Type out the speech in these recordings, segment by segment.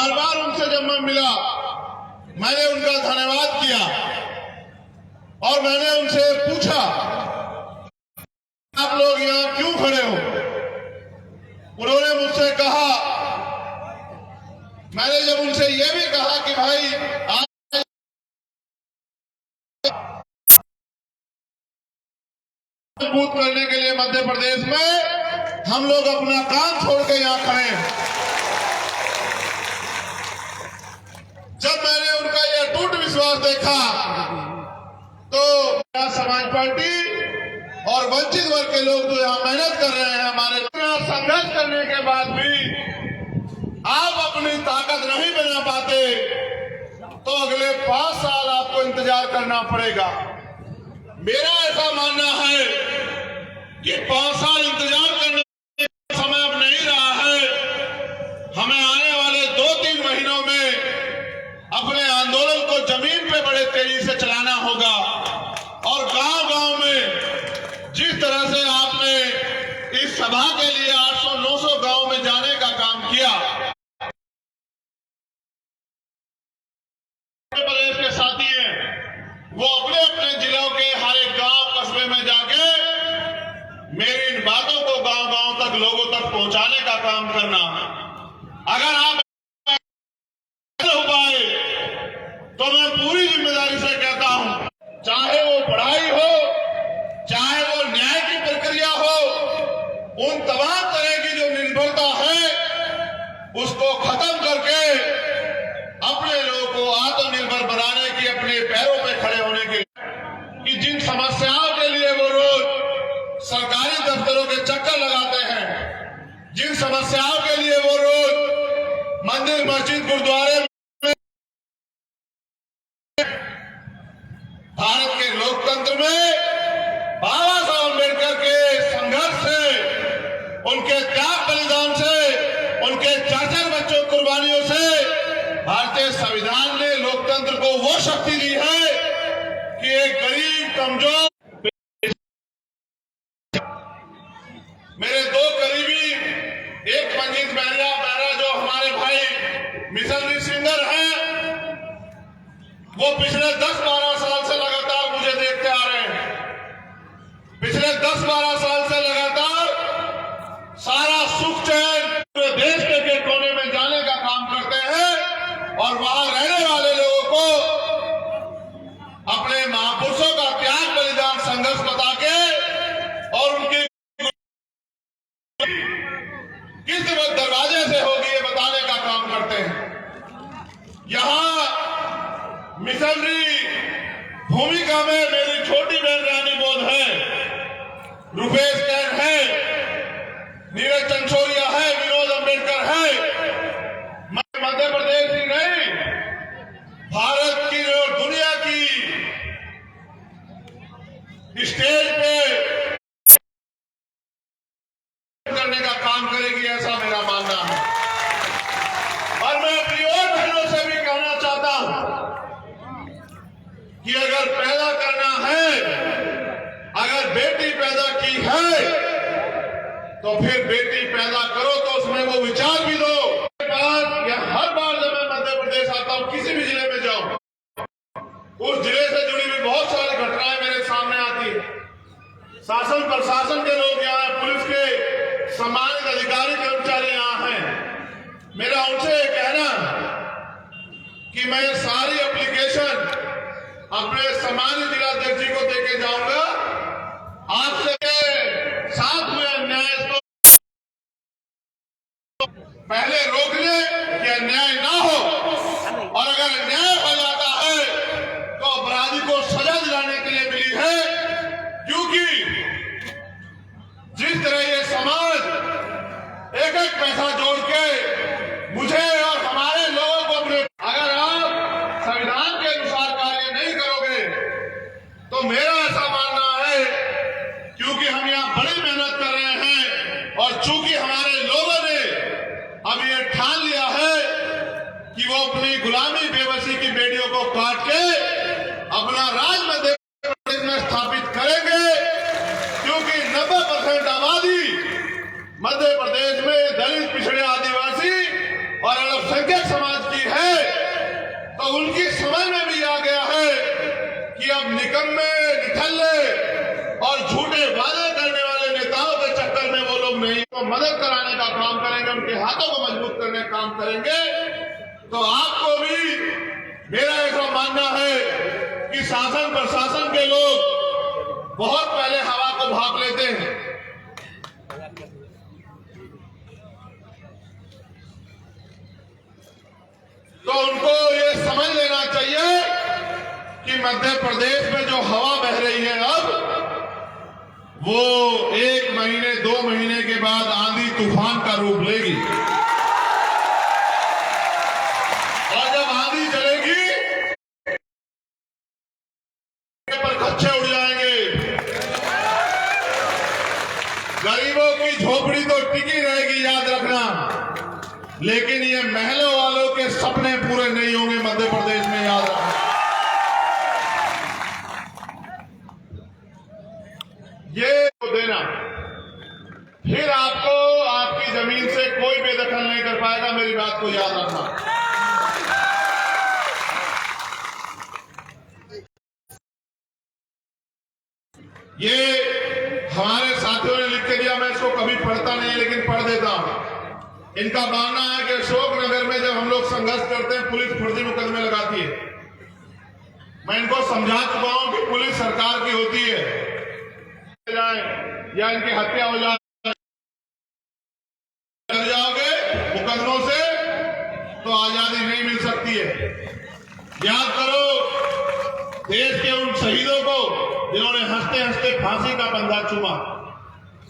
बार बार उनसे जब मैं मिला, मैंने उनका धन्यवाद किया और मैंने उनसे पूछा, आप लोग यहाँ क्यों खड़े हो? उन्होंने मुझसे कहा, मैंने जब उनसे यह भी कहा कि भाई आज मजबूत करने के लिए मध्य प्रदेश में हम लोग अपना काम छोड़ के यहाँ खड़े हैं। जब मैंने उनका यह टूट विश्वास देखा तो समाज पार्टी और वंचित वर्ग के लोग जो यहाँ मेहनत कर रहे हैं, हमारे संघर्ष करने के बाद भी आप अपनी ताकत नहीं बना पाते तो अगले 5 साल आपको इंतजार करना पड़ेगा। मेरा ऐसा मानना है कि 5 साल इंतजार करने का समय अब नहीं रहा है। हमें आने वाले 2-3 महीनों में अपने आंदोलन को जमीन पे बड़े तेजी से चलाना होगा और गांव-गांव में जिस तरह से आपने इस सभा के लिए 800-900 गांव में जाने का काम किया, प्रदेश के साथी हैं वो अपने अपने जिलों के हर एक गांव कस्बे में जाके मेरी इन बातों को गांव-गांव तक लोगों तक पहुंचाने का काम करना। अगर आप हो पाए तो मैं पूरी जिम्मेदारी से कहता हूं, चाहे वो पढ़ाई हो, चाहे वो न्याय की प्रक्रिया हो, उन तमाम तरह की जो निर्भरता है उसको खत्म करके अपने लोगों को आत्मनिर्भर बनाने की, अपने पैरों पे खड़े होने के लिए, कि जिन समस्याओं के लिए वो रोज सरकारी दफ्तरों के चक्कर लगाते हैं, जिन समस्याओं के लिए वो रोज मंदिर मस्जिद गुरुद्वारे में, भारत के लोकतंत्र में बाबा साहब अम्बेडकर के संघर्ष से, उनके त्याग बलिदान से, उनके 4-4 बच्चों की कुर्बानियों से भारतीय संविधान ने लोकतंत्र को वो शक्ति दी है कि एक गरीब कमजोर, मेरे 2 करीबी, एक मंजीत बेहरा जो हमारे भाई मिशनरी सिंगर हैं, वो पिछले 10-12 साल से लगातार मुझे देखते आ रहे हैं। पिछले 10-12 साल से लगातार सारा सुख चैन पूरे देश के कोने में जाने का काम करते हैं और वहां रहने वाले लोगों को अपने महापुरुषों का त्याग बलिदान संघर्ष बता के और उनकी किस दरवाजे से होगी ये बताने का काम करते हैं। यहां मिशनरी भूमिका में मेरी छोटी बहन रानी बोध है, रुपेश कैन है, नीरज चंचोरिया है, विनोद अम्बेडकर है। मध्य प्रदेश ही नहीं, भारत की और दुनिया की स्टेज पे करने का काम करेगी, ऐसा मेरा मानना है। और मैं अपनी और बहनों से भी कहना चाहता हूं कि अगर पैदा करना है, अगर बेटी पैदा की है तो फिर बेटी पैदा करो तो उसमें वो विचार भी दो। या हर बार जब मैं मध्य प्रदेश आता हूं, किसी भी जिले में जाऊं, उस जिले से जुड़ी हुई बहुत सारी घटनाएं मेरे सामने आती है। शासन प्रशासन के लोग यहाँ, पुलिस के सम्मानित अधिकारी कर्मचारी यहाँ हैं। मेरा उनसे कहना कि मैं सारी एप्लीकेशन अपने सम्मानित जिलाध्यक्ष जी को देके जाऊंगा। आपसे साथ हुए अन्याय को पहले रोक ले कि अन्याय ना हो, और अगर अन्याय हो जाता है तो अपराधी को सजा दिलाने के लिए मिली है। क्योंकि जिस तरह ये समाज एक-एक पैसा जोड़ के मुझे और हमारे लोगों को अपने, अगर आप संविधान के अनुसार कार्य नहीं करोगे तो मेरा ऐसा मानना है, क्योंकि हम यहाँ बड़ी मेहनत कर रहे हैं और चूंकि हमारे लोगों ने अब ये ठान लिया है कि वो अपनी गुलामी बेबसी की बेटियों को काट के अपना राज मध्य प्रदेश में स्थापित करेंगे, क्योंकि 90% आबादी मध्य प्रदेश में दलित, पिछड़े, आदिवासी और अल्पसंख्यक समाज की है, तो उनकी समझ में भी आ गया है कि अब निकम्मे, निठल्ले और झूठे वादे करने वाले नेताओं के चक्कर में वो लोग नहीं, तो मदद कराने का काम करेंगे, उनके हाथों को मजबूत करने का काम करेंगे। तो आपको भी मेरा ऐसा मानना है कि शासन प्रशासन के लोग बहुत पहले हवा को भाप लेते हैं। तो उनको ये समझ लेना चाहिए कि मध्य प्रदेश में जो हवा बह रही है अब, वो 1 महीने 2 महीने के बाद आंधी तूफान का रूप लेगी। और जब आंधी चलेगी पर कच्चे उड़ जाएंगे। गरीबों की झोपड़ी तो टिकी रहेगी, याद रखना, लेकिन ये महलों वालों के सपने पूरे नहीं होंगे मध्य प्रदेश में, याद रखना। ये देना, फिर आपको आपकी जमीन से कोई बेदखल नहीं कर पाएगा, मेरी बात को याद रखना। ये हमारे साथियों ने लिख के दिया, मैं इसको कभी पढ़ता नहीं लेकिन पढ़ देता हूं। इनका मानना है कि अशोकनगर में जब हम लोग संघर्ष करते हैं, पुलिस फर्जी मुकदमे लगाती है। मैं इनको समझा चुका हूं कि पुलिस सरकार की होती है, या इनकी हत्या हो जाए, डर जाओगे मुकदमों से तो आजादी नहीं मिल सकती है। याद करो देश के उन शहीदों को जिन्होंने हंसते हंसते फांसी का बंधा चूमा।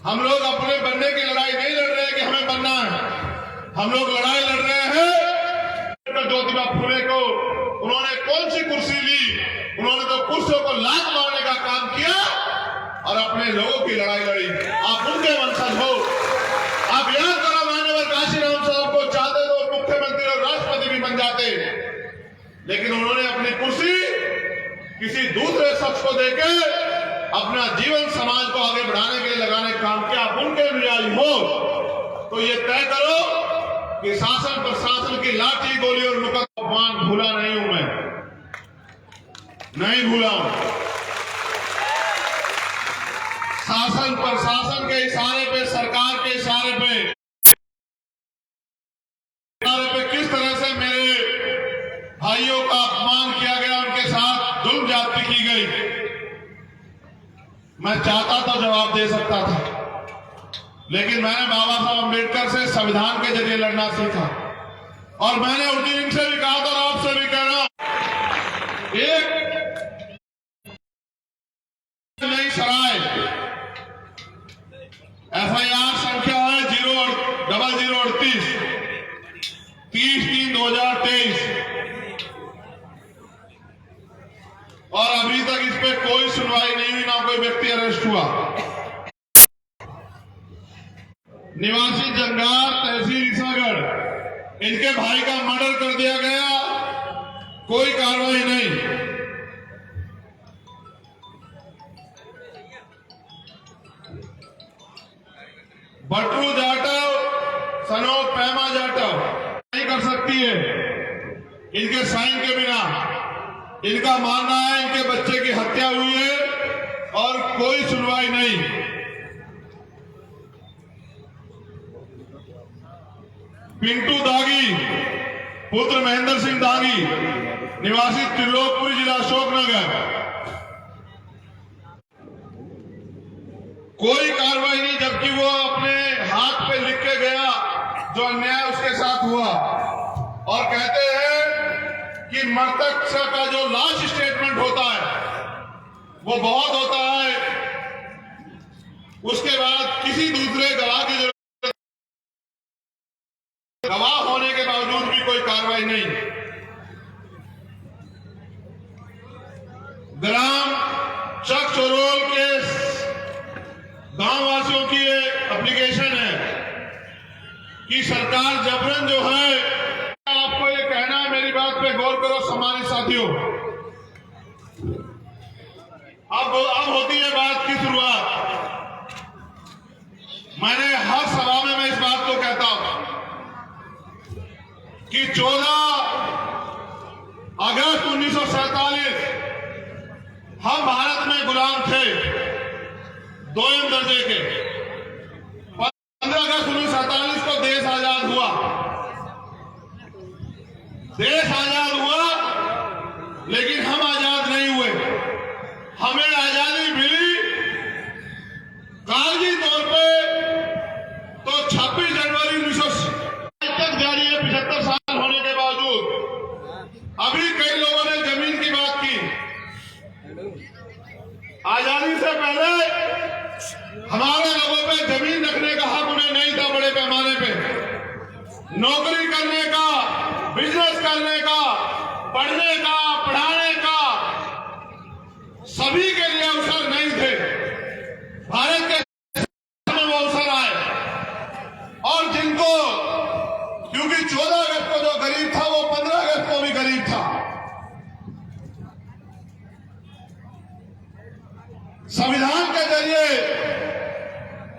हम लोग अपने बनने की लड़ाई नहीं लड़ रहे हैं कि हमें बनना है, हम लोग लड़ाई लड़ रहे हैं ज्योतिबा फुले को उन्होंने कौन सी कुर्सी ली, उन्होंने तो कुर्सियों को लात मारने का काम किया और अपने लोगों की लड़ाई लड़ी। आप उनके वंशज हो। आप याद करो, माननीय काशीराम साहब को चाहते तो मुख्यमंत्री और राष्ट्रपति भी बन जाते, लेकिन उन्होंने अपनी कुर्सी किसी दूसरे शख्स को देके अपना जीवन समाज को आगे बढ़ाने के लिए लगाने का काम किया। आप उनके अनुयायी हो तो ये तय करो कि शासन प्रशासन की लाठी गोली और मुकदमा अपमान भूला नहीं हूं, मैं नहीं भूला हूं। शासन प्रशासन के इशारे पे, सरकार के इशारे पे किस तरह से मेरे भाइयों का अपमान किया गया, उनके साथ जुल्म ज्यादती की गई, मैं चाहता तो जवाब दे सकता था, लेकिन मैंने बाबा साहब अम्बेडकर से संविधान के जरिए लड़ना सीखा। और मैंने उस दिन इनसे भी कहा था और आपसे भी कह रहा हूं, एक नई सराय FIR संख्या है 0038 30/3/2023 और अभी तक इस पे कोई सुनवाई नहीं हुई, ना कोई व्यक्ति अरेस्ट हुआ। निवासी जंगार तहसील ईसागढ़, इनके भाई का मर्डर कर दिया गया, कोई कार्रवाई नहीं। बटरू जाटव सनो पैमा जाटव नहीं कर सकती है इनके साइन के बिना। इनका मानना है इनके बच्चे की हत्या हुई है और कोई सुनवाई नहीं। पिंटू दागी पुत्र महेंद्र सिंह दागी, निवासी त्रिलोकपुरी, जिला अशोकनगर, कोई कार्रवाई नहीं, जबकि वो अपने हाथ पे लिख के गया जो अन्याय उसके साथ हुआ। और कहते हैं कि मृतक का जो लास्ट स्टेटमेंट होता है वो बहुत होता है, उसके बाद किसी दूसरे गवाह की जरूरत, गवाह होने के बावजूद भी कोई कार्रवाई नहीं। ग्राम चकचोरोल के गांव वासियों की एप्लीकेशन है कि सरकार जबरन जो है, आपको ये कहना है, मेरी बात पे गौर करो सम्मानित साथियों, अब होती है बात की शुरुआत। मैंने हर सभा में मैं इस बात को कहता हूं कि 14 अगस्त 1947 हम भारत में गुलाम थे, दोयम दर्जे के। 15 अगस्त 1947 को देश आजाद हुआ। देश आजाद हुआ, लेकिन हम आजाद नहीं हुए। हमें आजादी मिली कागजी तौर पे तो 26 जनवरी 1960 तक जारी है। 75 साल होने के बावजूद अभी कई लोगों ने जमीन की बात की। आजादी से पहले हमारे लोगों पे जमीन रखने का हक उन्हें नहीं था। बड़े पैमाने पे नौकरी करने का, बिजनेस करने का, पढ़ने का, पढ़ाने का सभी के लिए अवसर नहीं थे। भारत के में वो अवसर आए, और जिनको, क्योंकि 14 अगस्त को जो गरीब था वो 15 अगस्त को भी गरीब था। संविधान के जरिए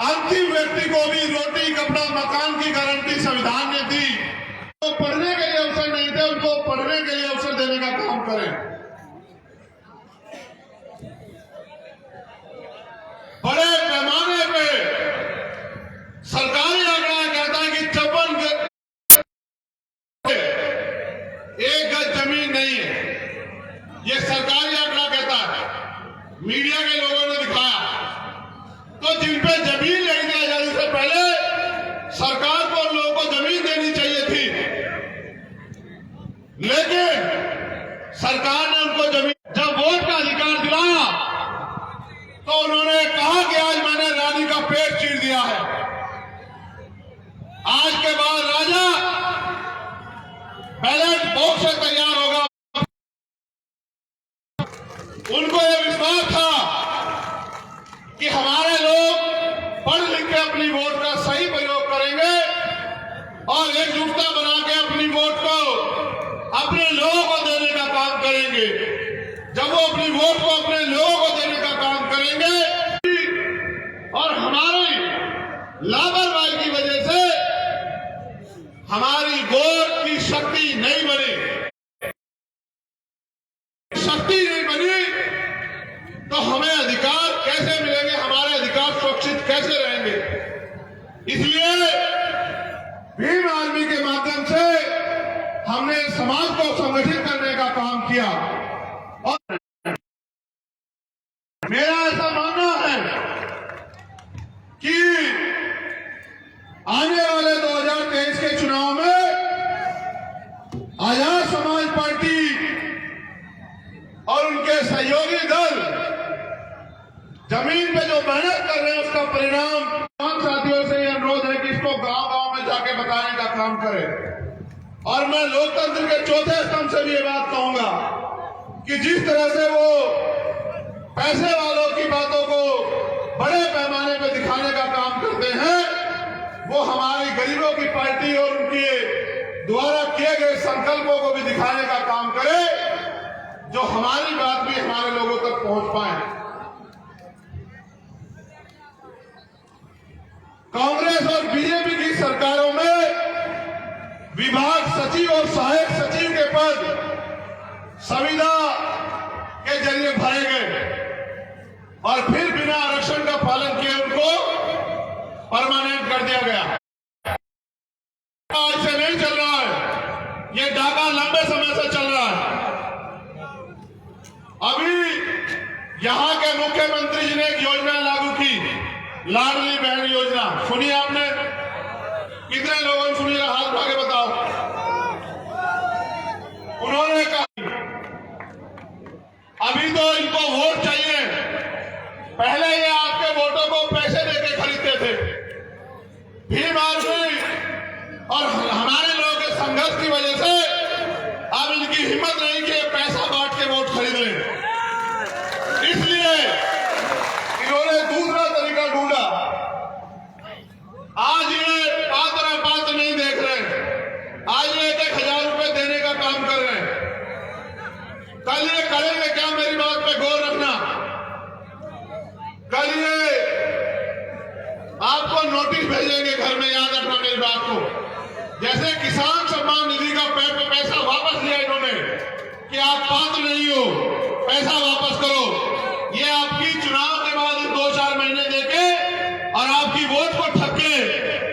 अंतिम व्यक्ति को भी रोटी, कपड़ा, मकान की गारंटी संविधान ने दी। तो पढ़ने के लिए अवसर नहीं थे, उनको पढ़ने के लिए अवसर देने का काम करें। बड़े पैमाने पे सरकारी आंकड़ा कहता है कि 1 गज जमीन नहीं है। ये सरकारी आंकड़ा कहता है, मीडिया के लोगों ने दिखाया। तो जिन पे जमीन लेनी थी आजादी से पहले, सरकार को उन लोगों को जमीन देनी चाहिए थी, लेकिन सरकार ने उनको जमीन, जब वोट का अधिकार दिलाया तो उन्होंने कहा कि आज मैंने रानी का पेट चीर दिया है। आज के बाद राजा बैलेट बॉक्स से तैयार होगा। उनको यह विश्वास था कि हमारे लोग पढ़ लिख के अपनी वोट का सही प्रयोग करेंगे और एकजुटता बना के अपनी वोट को अपने लोगों को देने का काम करेंगे। जब वो अपनी वोट को अपने लोगों को देने का काम करेंगे और हमारी लापरवाही की वजह से हमारी वोट की शक्ति नहीं बनी, तो हमें अधिकार कैसे मिलेंगे, हमारे अधिकार सुरक्षित कैसे रहेंगे। इसलिए भीम आर्मी के माध्यम से हमने समाज को संगठित करने का काम किया। और मेरा ऐसा मानना है कि आने वाले 2023 के चुनाव में आजाद समाज पार्टी और उनके सहयोगी दल जमीन पे जो मेहनत कर रहे हैं उसका परिणाम तमाम साथियों से यह अनुरोध है कि इसको गांव-गांव में जाके बताने का काम करें। और मैं लोकतंत्र के चौथे स्तंभ से भी ये बात कहूंगा कि जिस तरह से वो पैसे वालों की बातों को बड़े पैमाने पे दिखाने का काम करते हैं, वो हमारी गरीबों की पार्टी और उनके द्वारा किए गए संकल्पों को भी दिखाने का काम करे, जो हमारी बात भी हमारे लोगों तक पहुंच पाए। कांग्रेस और बीजेपी की सरकारों में विभाग सचिव और सहायक सचिव के पद संविदा के जरिए भरे गए और फिर बिना आरक्षण का पालन किए उनको परमानेंट कर दिया गया। आज से नहीं चल रहा है, ये डाका लंबे समय से चल रहा है। अभी यहां के मुख्यमंत्री जी ने एक योजना लागू की, लाडली बहन योजना। सुनिए आपने? कितने लोगों ने सुनी? हाथ उठा के बताओ। उन्होंने कहा अभी तो इनको वोट चाहिए, पहले ये आपके वोटों को पैसे देके खरीदते थे। भीम आर्मी और हमारे लोगों के संघर्ष की वजह से अब इनकी हिम्मत नहीं कि पैसा बांट के वोट खरीद लें। इसलिए इन्होंने दूसरा तरीका ढूंढा। आज ये पात्र नहीं देख रहे, आज ये 1,000 रुपए देने का काम कर रहे हैं। कल ये करेंगे क्या? मेरी बात पे गौर रखना। कल ये आपको नोटिस भेजेंगे घर में, याद रखना मेरी बात को। जैसे किसान सम्मान निधि का पैसा वापस लिया इन्होंने कि आप पात्र नहीं हो, पैसा वापस करो। ये आपकी चुनाव के बाद 2-4 महीने देके और आपकी वोट को ठगे,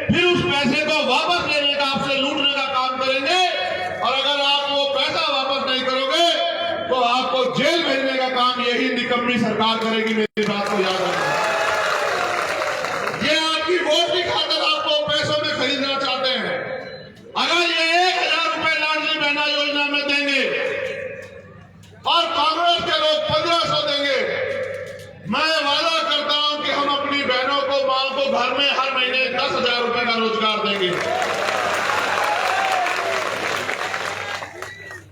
फिर उस पैसे को वापस लेने का, आपसे लूटने का काम करेंगे। और अगर आप वो पैसा वापस नहीं करोगे तो आपको जेल भेजने का काम यही निकम्मी सरकार करेगी। मेरी बात को याद रखना। ये आपकी वोट की खातिर आपको पैसों में खरीदना चाहते हैं। अगर ये 1000 रुपए लाडली बहना योजना में देंगे और कांग्रेस के लोग 1500 देंगे, मैं वादा करता हूं कि हम अपनी बहनों को, मां को घर में हर महीने 10,000 रुपए का रोजगार देंगे।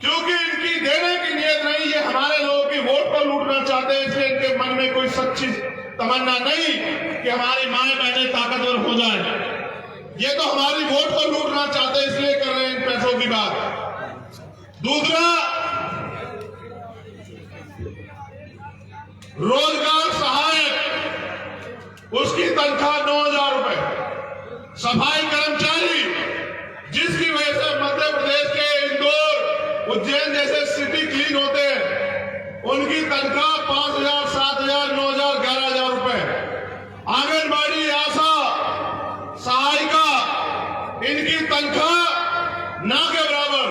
क्योंकि इनकी देने की नीयत नहीं, ये हमारे लोगों की वोट को लूटना चाहते हैं। इसलिए इनके मन में कोई सच्ची तमन्ना नहीं कि हमारी माएं बहनें ताकतवर हो जाए। ये तो हमारी वोट को लूटना चाहते हैं, इसलिए कर रहे हैं इन पैसों की बात। दूसरा, रोजगार सहायक, उसकी तनख्वाह 9,000 रुपए। सफाई कर्मचारी, जिसकी वजह से मध्य प्रदेश के इंदौर, उज्जैन जैसे सिटी क्लीन होते हैं, उनकी तनख्वाह 5,000, 7,000, 9,000, 11,000 रुपए। आंगनबाड़ी, आशा, सहायिका, इनकी तनख्वाह ना के बराबर।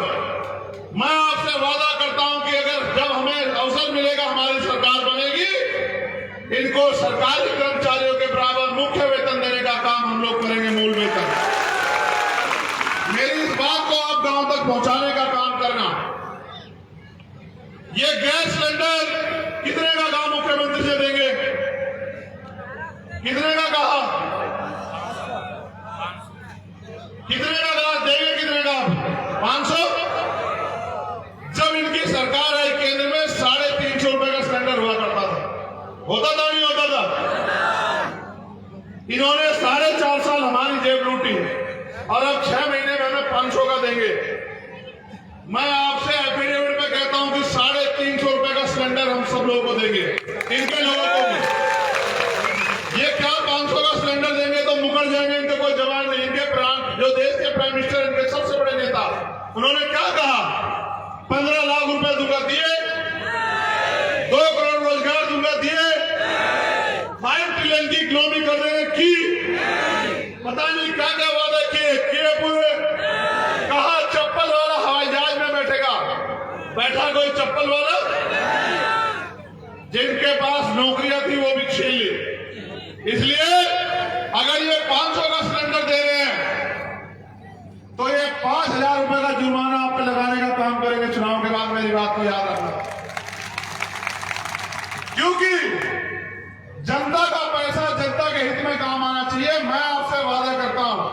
मैं आपसे वादा करता हूं कि अगर जब हमें अवसर मिलेगा, हमारी सरकार बनेगी, इनको सरकारी कर्मचारियों के बराबर मुख्य वेतन देने का काम हम लोग करेंगे, मूल वेतन। मेरी इस बात को आप गांव तक पहुंचाने का काम करना। ये गैस सिलेंडर कितने का काम मुख्यमंत्री से देंगे? कितने का कहा? कितने का ग्लास देंगे? कितने का? 500। जब इनकी सरकार आई केंद्र में, 350 रुपए का सिलेंडर हुआ करता था। होता था नहीं होता था? इन्होंने 4.5 साल हमारी जेब लूटी और अब 6 महीने में हमें 500 का देंगे। मैं आपसे एफिडेविट में कहता हूं कि 350 रुपए का सिलेंडर हम सब लोगों को देंगे, इनके लोगों को भी। ये क्या 500 का सिलेंडर देंगे तो मुकर जाएंगे, इनके कोई जवाब नहीं। इनके जो देश के प्राइम मिनिस्टर, इनके सबसे बड़े नेता, उन्होंने क्या कहा? 15 लाख रुपए दूंगा, दिए। 2 करोड़ रोजगार दूंगा, दिए। 5 ट्रिलियन की इकोनॉमी कर देंगे, की। पता नहीं क्या क्या वादा किए पूरे। कहा चप्पल वाला हवाई जहाज में बैठेगा, बैठा कोई चप्पल वाला? जिनके पास नौकरियां थी वो भी छीन ली। इसलिए अगर ये 500 का सिलेंडर दे रहे हैं तो ये 5,000 रुपए का जुर्माना आप पे लगाने का काम करेंगे चुनाव के बाद। मेरी बात को याद रखना। क्योंकि जनता का पैसा जनता के हित में काम आना चाहिए। मैं आपसे वादा करता हूं,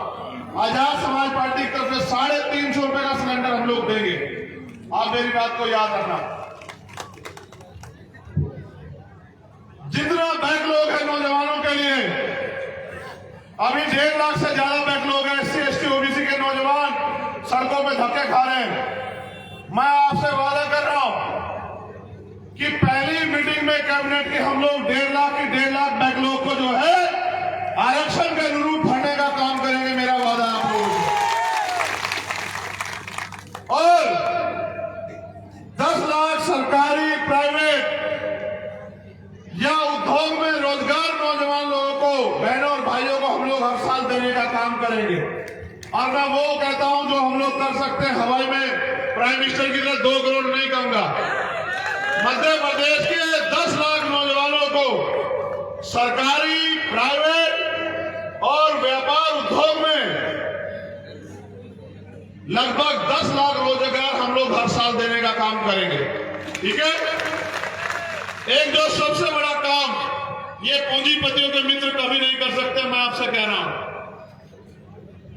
आजाद समाज पार्टी की तरफ से 350 रुपए का सिलेंडर हम लोग देंगे। आप मेरी बात को याद रखना। जितना बैकलॉग है नौजवानों के लिए, अभी 1.5 लाख से ज्यादा बैकलॉग है। SC, ST, OBC के नौजवान सड़कों पे धक्के खा रहे हैं। मैं आपसे वादा कर रहा हूं कि पहली मीटिंग में कैबिनेट की हम लोग 1.5 लाख बैकलॉग को जो है आरक्षण के अनुरूप भरने का काम करेंगे। मेरा वादा आप लोगों से। और 10 लाख सरकारी, प्राइवेट या उद्योग में रोजगार नौजवान लोगों को, बहनों और भाइयों को हम लोग हर साल देने का काम करेंगे। और मैं वो कहता हूं जो हम लोग कर सकते हैं। हवाई में प्राइम मिनिस्टर की तरह 2 करोड़ नहीं कहूंगा। मध्य प्रदेश के 10 लाख नौजवानों को सरकारी, प्राइवेट और व्यापार उद्योग में लगभग 10 लाख रोजगार हम लोग हर साल देने का काम करेंगे। ठीक है? एक जो सबसे बड़ा काम ये पूंजीपतियों के मित्र कभी नहीं कर सकते। मैं आपसे कह रहा हूं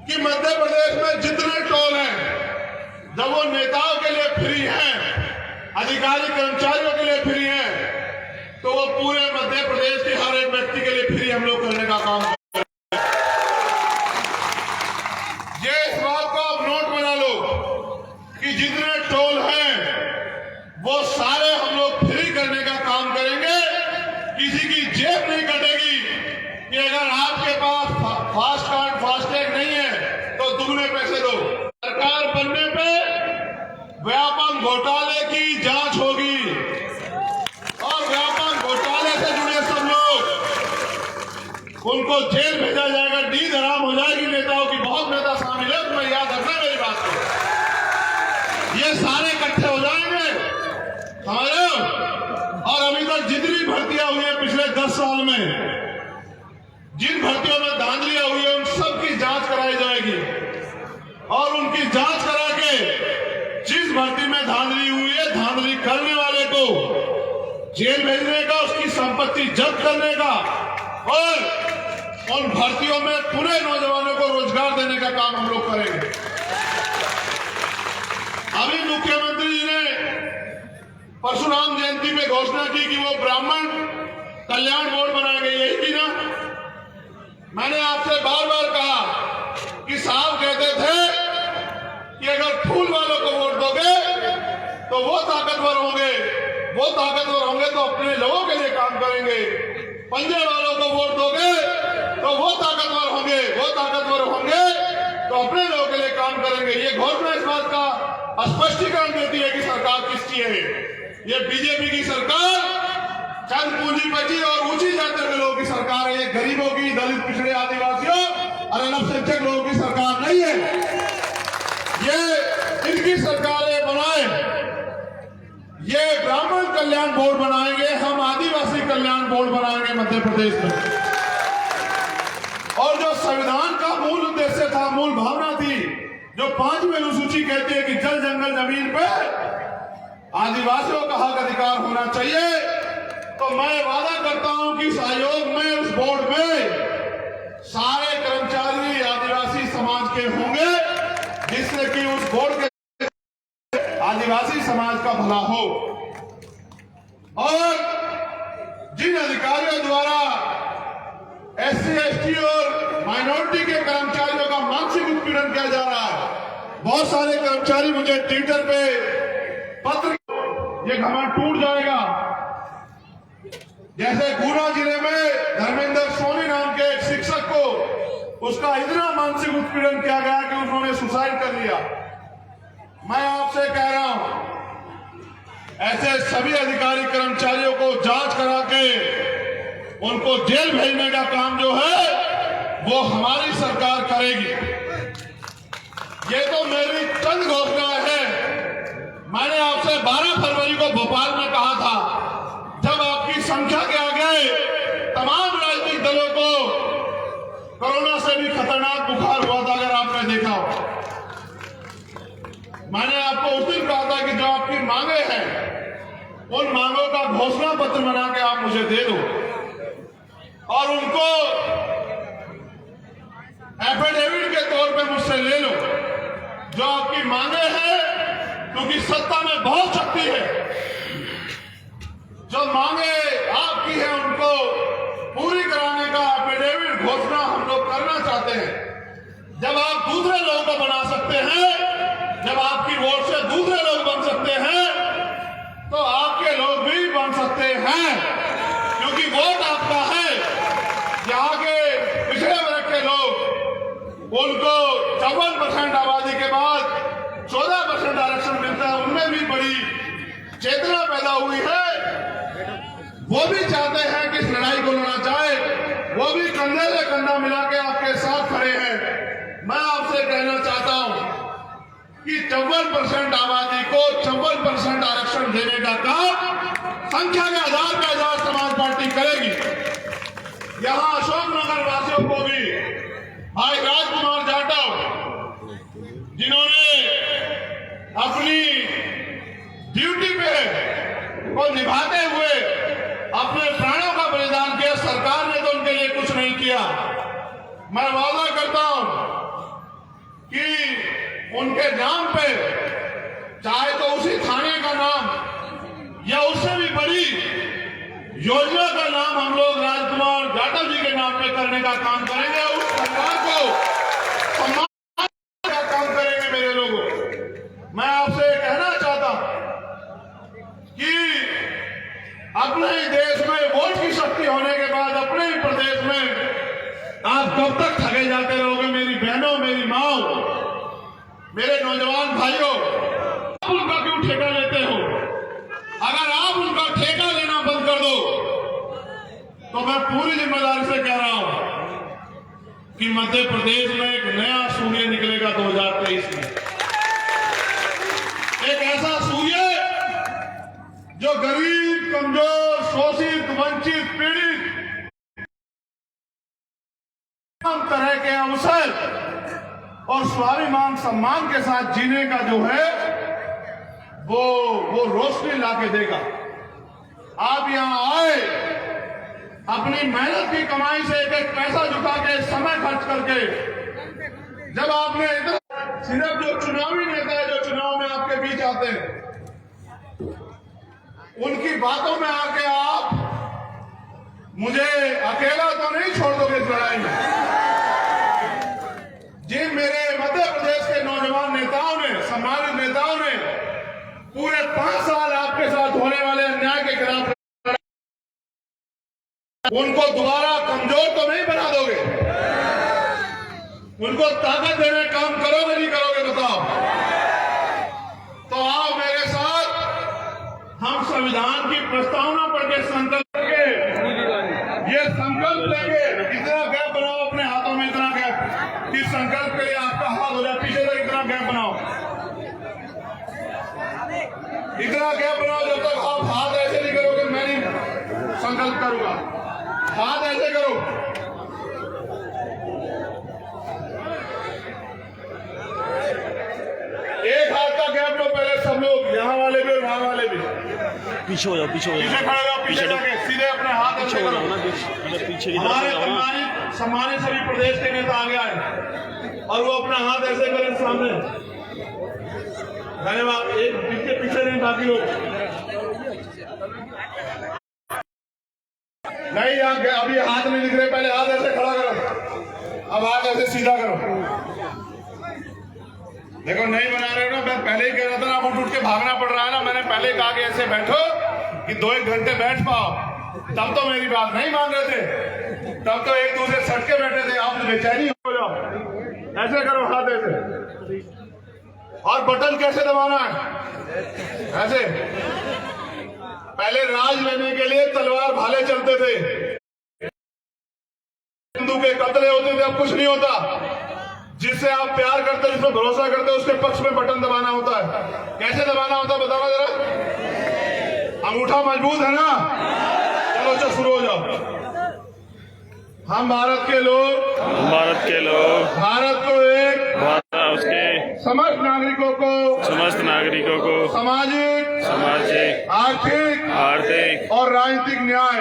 कि मध्य प्रदेश में जितने टोल हैं, जब वो नेताओं के लिए फ्री हैं, अधिकारी कर्मचारियों के लिए फ्री हैं, तो वो पूरे मध्य प्रदेश के हर एक व्यक्ति के लिए फ्री हम लोग करने का काम करेंगे। ये इस बात को आप नोट बना लो कि जितने टोल हैं वो सारे हम लोग फ्री करने का काम करेंगे। किसी की जेब नहीं कटेगी कि अगर आपके पास फास्ट कार्ड, फास्टैग नहीं है तो दुगने पैसे दो। व्यापम घोटाले की जांच होगी और व्यापम घोटाले से जुड़े सब लोग उनको जेल भेजा जाएगा, नींद हराम हो जाएगी नेताओं की। बहुत नेता शामिल है, तुम्हें याद रखना मेरी बात को। ये सारे इकट्ठे हो जाएंगे, समझ रहे हो? और अभी तक जितनी भर्तियां हुई है पिछले 10 साल में, जिन भर्तियों में धांधलियां हुई है, उन सब की जांच कराई जाएगी और उनकी जांच करा के जिस भर्ती में धांधली हुई है, धांधली करने वाले को जेल भेजने का, उसकी संपत्ति जब्त करने का और उन भर्तियों में पूरे नौजवानों को रोजगार देने का काम हम लोग करेंगे। अभी मुख्यमंत्री जी ने परशुराम जयंती पे घोषणा की कि वो ब्राह्मण कल्याण बोर्ड बनाएंगे, यही की ना? मैंने आपसे बार बार कहा कि साहब कहते थे कि अगर फूल वालों को वोट दोगे तो वो ताकतवर होंगे, वो ताकतवर होंगे तो अपने लोगों के लिए काम करेंगे। पंजे वालों को वोट दोगे तो वो ताकतवर होंगे, वो ताकतवर होंगे तो अपने लोगों के लिए काम करेंगे। ये घोषणा इस बात का स्पष्टीकरण देती है कि सरकार किसकी है। ये बीजेपी की सरकार चंद पूंजीपति और ऊंची जाति के लोगों की सरकार है। ये गरीबों की, दलित, पिछड़े, आदिवासियों और अल्पसंख्यक लोगों की सरकार नहीं है। ये इनकी सरकारें बनाए, ये ब्राह्मण कल्याण बोर्ड बनाएंगे, हम आदिवासी कल्याण बोर्ड बनाएंगे मध्य प्रदेश में। और जो संविधान का मूल उद्देश्य था, मूल भावना थी, जो 5वीं अनुसूची कहती है कि जल जंगल जमीन पे आदिवासियों का हक अधिकार होना चाहिए, तो मैं वादा करता हूं कि इस आयोग में, उस बोर्ड में सारे कर्मचारी आदिवासी समाज के होंगे, जिससे कि उस बोर्ड के आदिवासी समाज का भला हो। और जिन अधिकारियों द्वारा SC, ST और माइनॉरिटी के कर्मचारियों का मानसिक उत्पीड़न किया जा रहा है, बहुत सारे कर्मचारी मुझे ट्विटर पे पत्र, ये घमंड टूट जाएगा। जैसे गुना जिले में धर्मेंद्र सोनी नाम के एक शिक्षक को उसका इतना मानसिक उत्पीड़न किया गया कि उन्होंने सुसाइड कर लिया। मैं आपसे कह रहा हूं, ऐसे सभी अधिकारी कर्मचारियों को जांच करा के उनको जेल भेजने का काम जो है वो हमारी सरकार करेगी। ये तो मेरी चंद घोषणा है। मैंने आपसे 12 फरवरी को भोपाल में कहा था, जब आपकी संख्या के आगे तमाम राजनीतिक दलों को कोरोना से भी खतरनाक बुखार हुआ था, अगर आपने देखा हो। मैंने आपको उस दिन कहा था कि जो आपकी मांगे हैं, उन मांगों का घोषणा पत्र बना के आप मुझे दे दो और उनको एफिडेविट के तौर पे मुझसे ले लो। जो आपकी मांगे हैं, क्योंकि सत्ता में बहुत शक्ति है, जो मांगे आपकी है उनको पूरी कराने का एफिडेविट घोषणा हम लोग करना चाहते हैं। जब आप दूसरे लोगों को बना सकते हैं, जब आपकी वोट से दूसरे लोग बन सकते हैं, तो आपके लोग भी बन सकते हैं, क्योंकि वोट आपका है। यहाँ के पिछड़े वर्ग के लोग, उनको 54% आबादी के बाद 14% आरक्षण मिलता है, उनमें भी बड़ी चेतना पैदा हुई है। वो भी चाहते हैं कि इस लड़ाई को लड़ा जाए, वो भी कंधे से कंधा मिला के आपके साथ खड़े हैं। मैं आपसे कहना चाहता हूं कि 54% आबादी को 54% आरक्षण देने का काम संख्या के आधार पर आजाद समाज पार्टी करेगी। यहां अशोकनगर वासियों को भी भाई राजकुमार जाटव, जिन्होंने अपनी ड्यूटी पे को निभाते हुए अपने प्राणों का बलिदान किया, सरकार ने तो उनके लिए कुछ नहीं किया। मैं वादा करता हूं कि उनके नाम पे, चाहे तो उसी थाने का नाम या उससे भी बड़ी योजना का नाम हम लोग राजकुमार जाटव जी के नाम पे करने का काम करेंगे। उस सरकार को सम्मान का काम करेंगे। मेरे लोगों, मैं आपसे कहना चाहता हूं कि अपने ही देश में वोट की शक्ति होने के बाद अपने ही प्रदेश में आप कब तक ठगे जाते रहोगे? मेरी बहनों, मेरी माओ, मेरे नौजवान भाइयों, उनका क्यों ठेका लेते हो, अगर आप उनका ठेका लेना बंद कर दो तो मैं पूरी जिम्मेदारी से कह रहा हूं कि मध्य प्रदेश में एक नया सूर्य निकलेगा 2023 में। एक ऐसा सूर्य जो गरीब, कमजोर, शोषित, वंचित, पीड़ित तमाम तरह के अवसर और स्वाभिमान सम्मान के साथ जीने का जो है वो रोशनी लाके देगा। आप यहां आए, अपनी मेहनत की कमाई से एक एक पैसा जुटा के, समय खर्च करके, जब आपने इतना सिर्फ जो चुनावी नेता है, जो चुनाव में आपके बीच आते हैं, उनकी बातों में आके आप मुझे अकेला तो नहीं छोड़ दोगे इस लड़ाई में। जिन मेरे मध्य प्रदेश के नौजवान नेताओं ने, सम्मानित नेताओं ने पूरे 5 साल आपके साथ होने वाले अन्याय के खिलाफ, उनको दोबारा कमजोर तो नहीं बना दोगे? उनको ताकत देने काम करोगे नहीं करोगे बताओ? तो आओ मेरे साथ, हम संविधान की प्रस्तावना पढ़ के संकल्प करके ये संकल्प लेंगे। इतना गैप बनाओ अपने हाथों में, इतना गैप कि संकल्प के लिए आपका हाथ हो जाए पीछे तक। इतना गैप बनाओ, इतना गैप बनाओ जब तक आप हाथ ऐसे नहीं करोगे मैं नहीं संकल्प करूंगा। हाथ ऐसे करो, एक हाथ का गैप लो पहले सब लोग, यहाँ वाले भी और वहाँ वाले भी। पीछे हो जाओ, पीछे हो जाओ, पीछे खड़े हो, पीछे जाके सीधे अपने हाथ ऐसे करो। पीछे हमारे सम्मानित सभी प्रदेश के नेता आगे आए और वो अपना हाथ ऐसे करें सामने। धन्यवाद। एक पीछे नहीं, बाकी लोग नहीं, यहाँ अभी हाथ नहीं दिख रहे, पहले हाथ ऐसे खड़ा करो, अब हाथ ऐसे सीधा करो। देखो नहीं बना रहे हो ना, मैं पहले ही कह रहा था ना, अब उठ के भागना पड़ रहा है ना। मैंने पहले कहा कि ऐसे बैठो कि 2-1 घंटे बैठ पाओ, तब तो मेरी बात नहीं मान रहे थे, तब तो एक दूसरे सट के बैठे थे। आप बेचैनी हो जाओ, ऐसे करो हाथ ऐसे। और बटन कैसे दबाना है? ऐसे। पहले राज लेने के लिए तलवार भाले चलते थे, हिंदू के कतले होते थे, अब कुछ नहीं होता। जिससे आप प्यार करते, जिसमें भरोसा करते, उसके पक्ष में बटन दबाना होता है। कैसे दबाना होता है बताओ जरा? अंगूठा मजबूत है ना? चलो अच्छा शुरू हो जाओ। हम भारत के लोग, भारत को एक, उसके समस्त नागरिकों को सामाजिक, आर्थिक और राजनीतिक न्याय,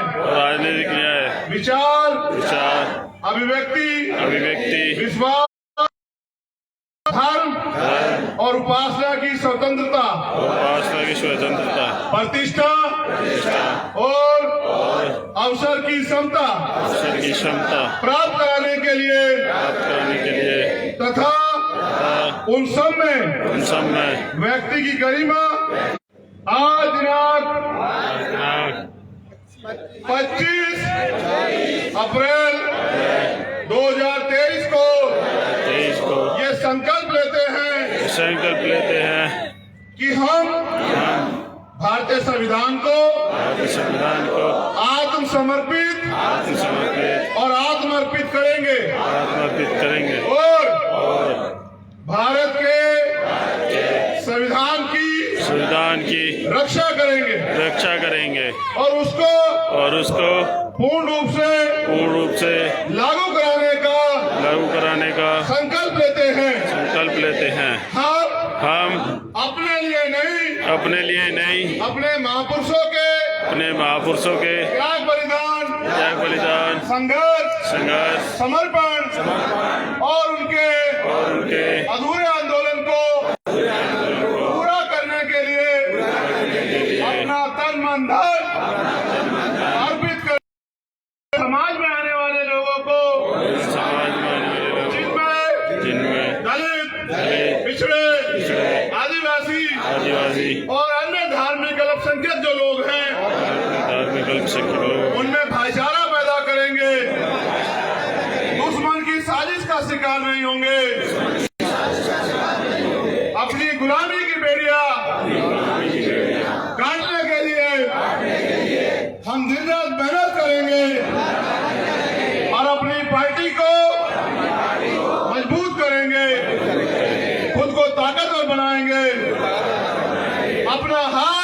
विचार, अभिव्यक्ति, विश्वास, धर्म और उपासना की स्वतंत्रता, प्रतिष्ठा और अवसर की समता प्राप्त कराने के लिए तथा उन सब में व्यक्ति की गरिमा आज दिनांक 25 अप्रैल 2023 को ये संकल्प लेते हैं कि हम भारतीय संविधान को आत्मसमर्पित और आत्मर्पित करेंगे और भारत के संविधान की रक्षा करेंगे और उसको पूर्ण रूप से लागू कराने का संकल्प लेते हैं। हम अपने लिए नहीं अपने महापुरुषों के त्याग बलिदान, संघर्ष, समर्पण और उनके अधूरे आंदोलन को पूरा करने के लिए अपना तन मन धन अर्पित कर समाज में आने वाले लोगों को, जिनमें दलित, पिछड़े, आदिवासी और अन्य धार्मिक अल्पसंख्यक जो लोग हैं, उनमें भाईचारा पैदा करेंगे, दुश्मन की साजिश का शिकार नहीं होंगे, अपनी गुलामी की बेड़िया बनाएंगे, अपना हाथ